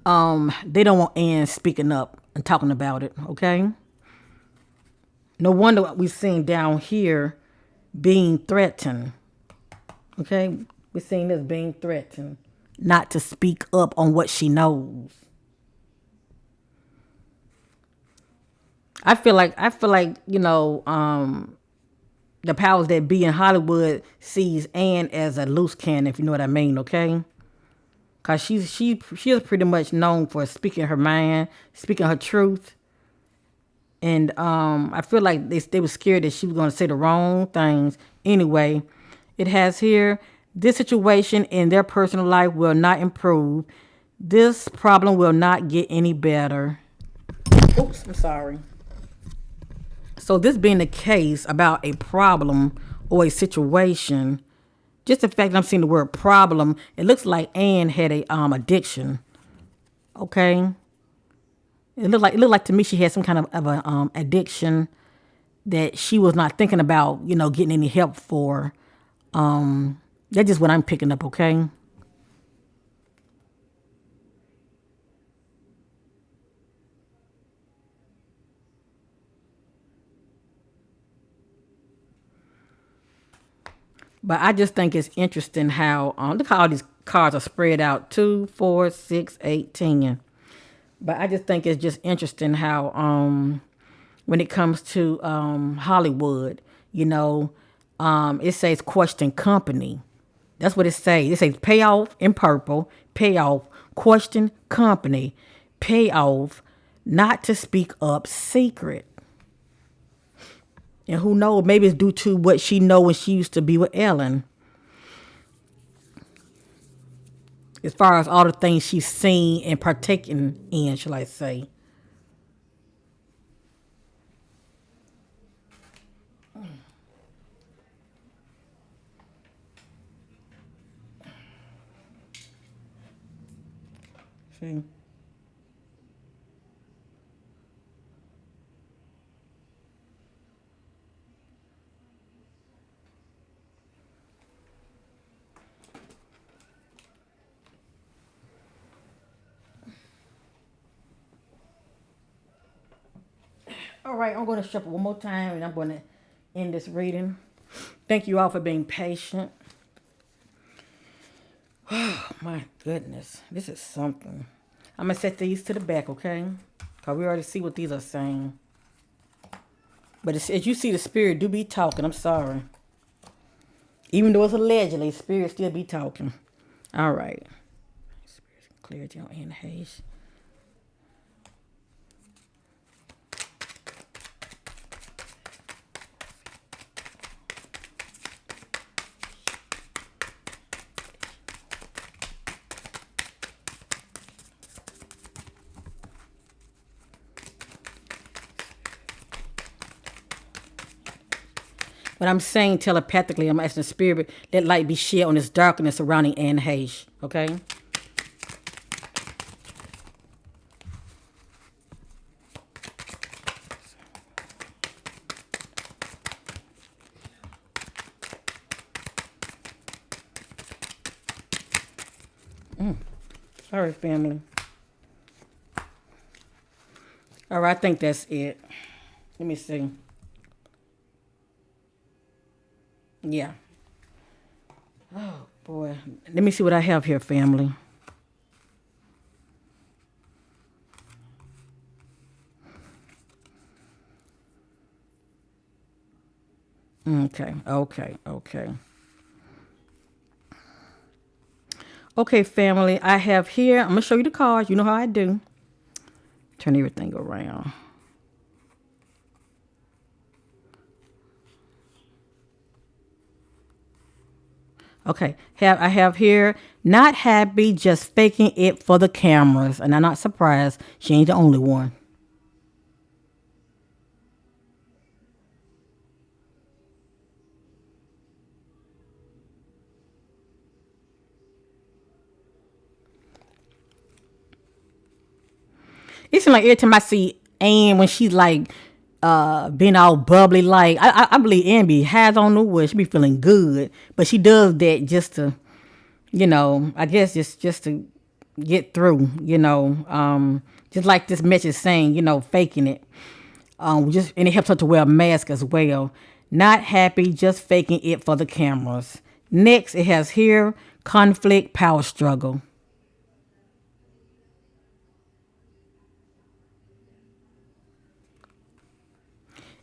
they don't want Anne speaking up and talking about it, okay? No wonder what we've seen down here being threatened. Okay? We're seeing this being threatened not to speak up on what she knows. I feel like the powers that be in Hollywood sees Anne as a loose cannon, if you know what I mean, okay? Cause she is pretty much known for speaking her mind, speaking her truth. And I feel like they were scared that she was going to say the wrong things. Anyway, it has here, this situation in their personal life will not improve. This problem will not get any better. Oops, I'm sorry. So this being the case about a problem or a situation, just the fact that I'm seeing the word problem, it looks like Anne had a addiction. Okay. It looked like to me she had some kind of a addiction that she was not thinking about, getting any help for. That's just what I'm picking up, okay? But I just think it's interesting how look how all these cards are spread out 2, 4, 6, 8, 10. But I just think it's just interesting how when it comes to Hollywood, it says question company. That's what it says. It says payoff in purple, payoff, question company, payoff, not to speak up, secret. And who knows, maybe it's due to what she know when she used to be with Ellen. As far as all the things she's seen and partaken in, shall I say. See? All right, I'm going to shuffle one more time and I'm going to end this reading. Thank you all for being patient. Oh, my goodness. This is something. I'm going to set these to the back, okay? Because we already see what these are saying. But as you see, the spirit do be talking. I'm sorry. Even though it's allegedly, spirit still be talking. All right. Spirit clarity on Anne Heche. But I'm saying telepathically, I'm asking the spirit, let light be shed on this darkness surrounding Anne Heche. Okay? Sorry, family. All right, I think that's it. Let me see. Yeah. Oh, boy. Let me see what I have here, family. Okay. Okay, family. I have here, I'm going to show you the cards. You know how I do. Turn everything around. Okay, I have here, not happy, just faking it for the cameras. And I'm not surprised. She ain't the only one. It seems like every time I see Anne when she's like being all bubbly, like I believe Anne be has on the wood. She be feeling good, but she does that just to, I guess just to get through, just like this message saying, faking it. Just and it helps her to wear a mask as well. Not happy, just faking it for the cameras. Next, it has here conflict, power struggle.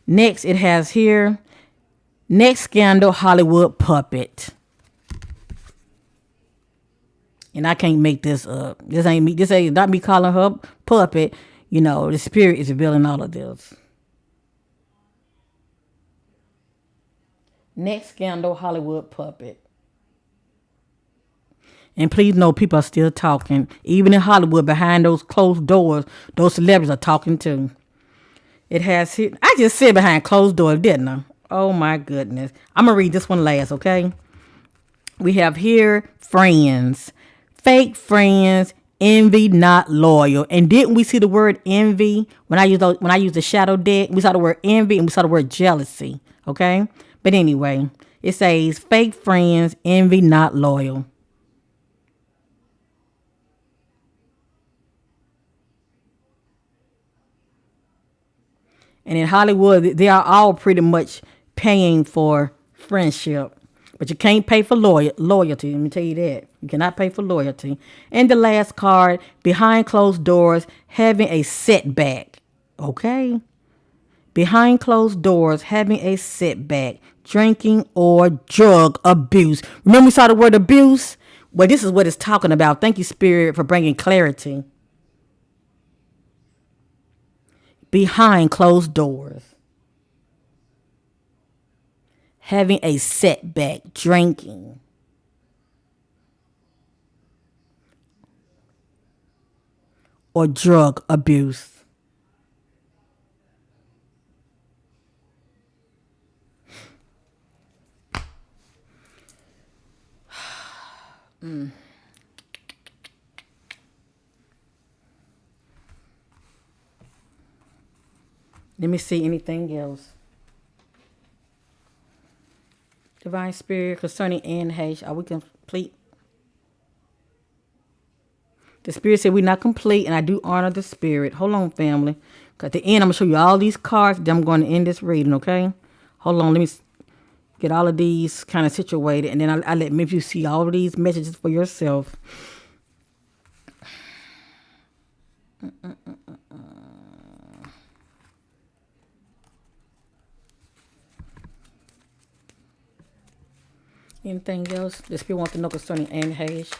Next, it has here next scandal, Hollywood puppet. And I can't make this up. This ain't me. This ain't not me calling her puppet. The spirit is revealing all of this. Next scandal, Hollywood puppet. And please know people are still talking. Even in Hollywood, behind those closed doors, those celebrities are talking too. It has here. I just said behind closed doors, didn't I? Oh my goodness. I'm going to read this one last, okay? We have here friends. Fake friends, envy, not loyal. And didn't we see the word envy when I used the shadow deck? We saw the word envy and we saw the word jealousy. Okay? But anyway, it says fake friends, envy, not loyal. And in Hollywood, they are all pretty much paying for friendship. But you can't pay for loyalty. Let me tell you that. You cannot pay for loyalty. And the last card, behind closed doors, having a setback. Okay? Behind closed doors, having a setback. Drinking or drug abuse. Remember we saw the word abuse? Well, this is what it's talking about. Thank you, Spirit, for bringing clarity. Behind closed doors. having a setback, drinking, or drug abuse. Let me see anything else. Divine Spirit concerning Anne Heche. Are we complete? The Spirit said we're not complete, and I do honor the Spirit. Hold on, family. 'Cause at the end, I'm going to show you all these cards. Then I'm going to end this reading, okay? Hold on. Let me get all of these kind of situated, and then I let maybe you see all of these messages for yourself. Anything else the Spirit wants to know concerning Anne Heche?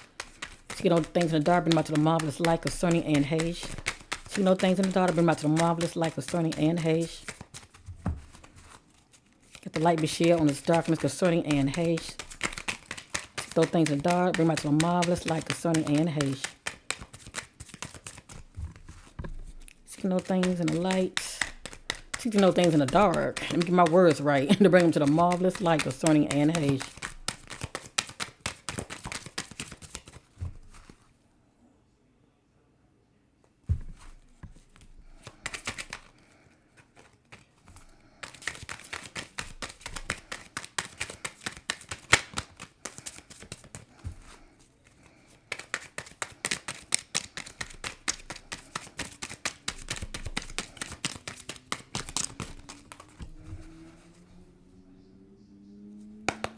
She know things in the dark, bring about to the marvelous light concerning Anne Heche. She know things in the dark, bring about to the marvelous light concerning Anne Heche. Get the light be shed on this darkness concerning Anne Heche. She know things in the dark, bring about to the marvelous light concerning Anne Heche. She know things in the light. She can know things in the dark. Let me get my words right to bring them to the marvelous light concerning Anne Heche.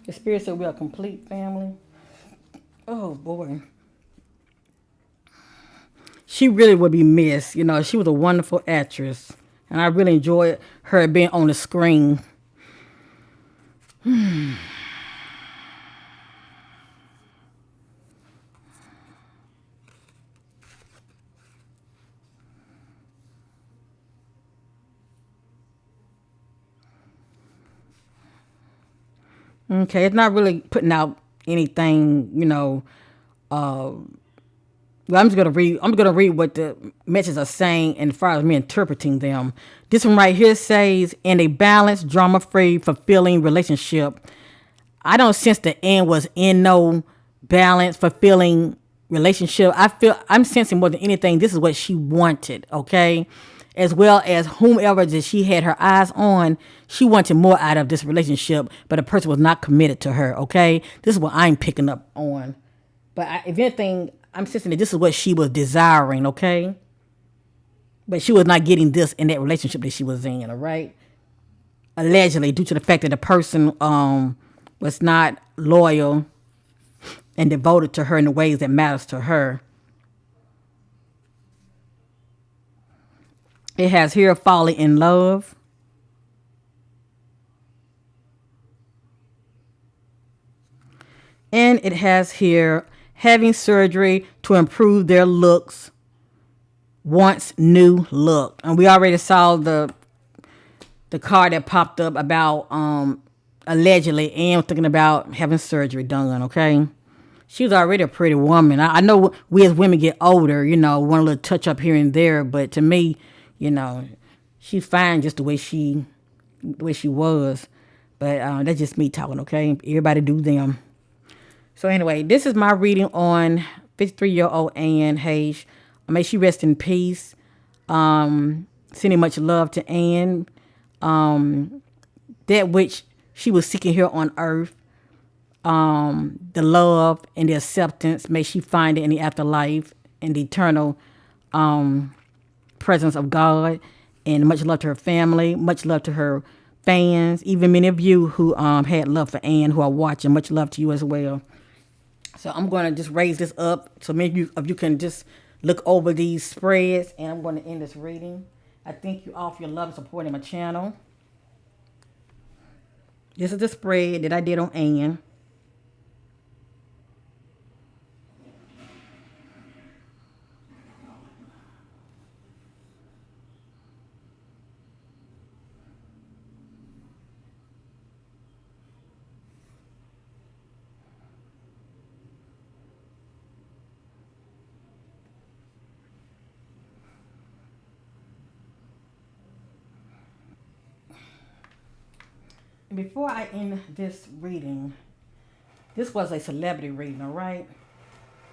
The Spirit said we are a complete family. Oh, boy. She really would be missed. You know, she was a wonderful actress. And I really enjoyed her being on the screen. Okay, it's not really putting out anything, you know. Well, I'm just gonna read. I'm gonna read what the messages are saying, and as far as me interpreting them. This one right here says, "In a balanced, drama-free, fulfilling relationship, I don't sense the end was in no balance, fulfilling relationship. I'm sensing more than anything, this is what she wanted, okay? As well as whomever that she had her eyes on, she wanted more out of this relationship, but the person was not committed to her, okay? This is what I'm picking up on. But if anything, I'm sensing that this is what she was desiring, okay? But she was not getting this in that relationship that she was in, all right? Allegedly, due to the fact that the person was not loyal and devoted to her in the ways that matters to her. It has here falling in love. And it has here having surgery to improve their looks. Once new look. And we already saw the card that popped up about allegedly Anne thinking about having surgery done, okay? She was already a pretty woman. I know we as women get older, you know, want a little touch up here and there, but to me, you know, she's fine just the way she was. But that's just me talking, okay? Everybody do them. So anyway, this is my reading on 53-year-old Anne Heche. May she rest in peace. Sending much love to Anne. That which she was seeking here on earth. The love and the acceptance, may she find it in the afterlife, in the eternal presence of God. And much love to her family, much love to her fans, even many of you who had love for Anne, who are watching. Much love to you as well. So I'm going to just raise this up so maybe if you can just look over these spreads, and I'm going to end this reading. I thank you all for your love and support in my channel. This is the spread that I did on Anne. Before I end this reading, this was a celebrity reading, all right?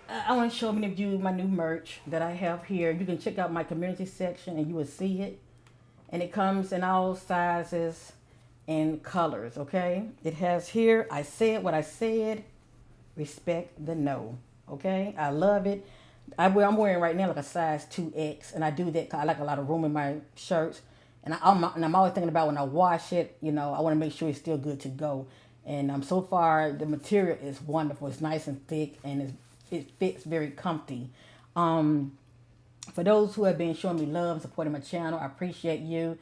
I want to show many of you my new merch that I have here. You can check out my community section and you will see it. And it comes in all sizes and colors, okay? It has here, I said what I said, respect the no, okay? I love it. I'm wearing right now like a size 2X, and I do that because I like a lot of room in my shirts. And I'm always thinking about when I wash it, I want to make sure it's still good to go. And so far, the material is wonderful. It's nice and thick, and it fits very comfy. For those who have been showing me love and supporting my channel, I appreciate you.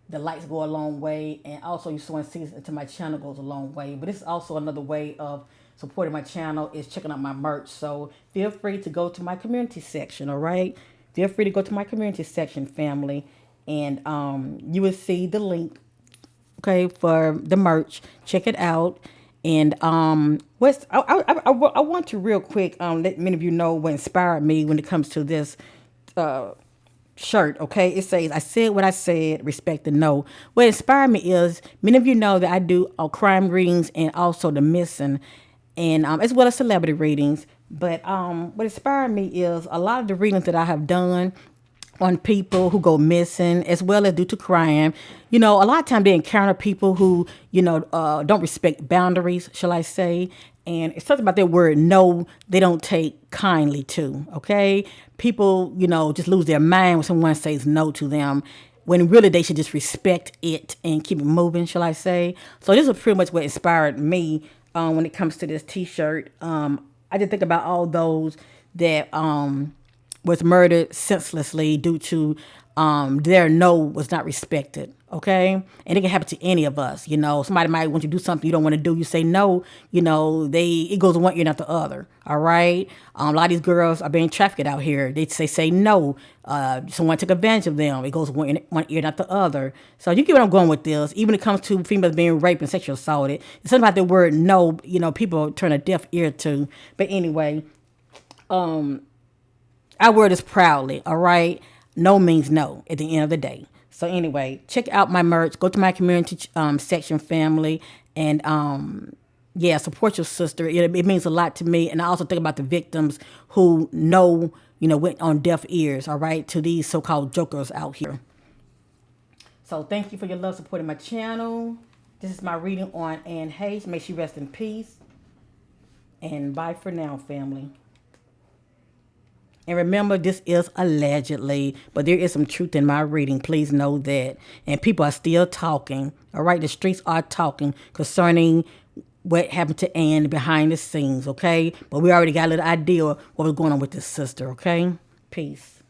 The likes go a long way, and also you sowing seeds into my channel goes a long way. But this is also another way of supporting my channel is checking out my merch. So feel free to go to my community section, all right? Feel free to go to my community section, family, and you will see the link, okay, for the merch. Check it out. And I want to real quick let many of you know what inspired me when it comes to this shirt, okay? It says, I said what I said, respect the no. What inspired me is, many of you know that I do crime readings and also the missing, and as well as celebrity readings. But what inspired me is a lot of the readings that I have done on people who go missing as well as due to crime. A lot of times they encounter people who, don't respect boundaries, shall I say. And it's something about that word no, they don't take kindly to, okay? People, just lose their mind when someone says no to them, when really they should just respect it and keep it moving, shall I say. So this is pretty much what inspired me when it comes to this t-shirt. I just think about all those that was murdered senselessly due to their no was not respected, okay? And it can happen to any of us, Somebody might want you to do something you don't want to do. You say no, it goes one ear, not the other, all right? A lot of these girls are being trafficked out here. They say no. Someone took advantage of them. It goes one ear, not the other. So you get what I'm going with this. Even when it comes to females being raped and sexually assaulted, it's something about the word no, people turn a deaf ear to. But anyway, I wear this proudly, all right? No means no at the end of the day. So anyway, check out my merch. Go to my community section, family, and yeah, support your sister. It means a lot to me. And I also think about the victims who went on deaf ears, all right, to these so-called jokers out here. So thank you for your love supporting my channel. This is my reading on Anne Heche. May she rest in peace. And bye for now, family. And remember, this is allegedly, but there is some truth in my reading. Please know that. And people are still talking. All right, the streets are talking concerning what happened to Anne behind the scenes, okay? But we already got a little idea what was going on with this sister, okay? Peace.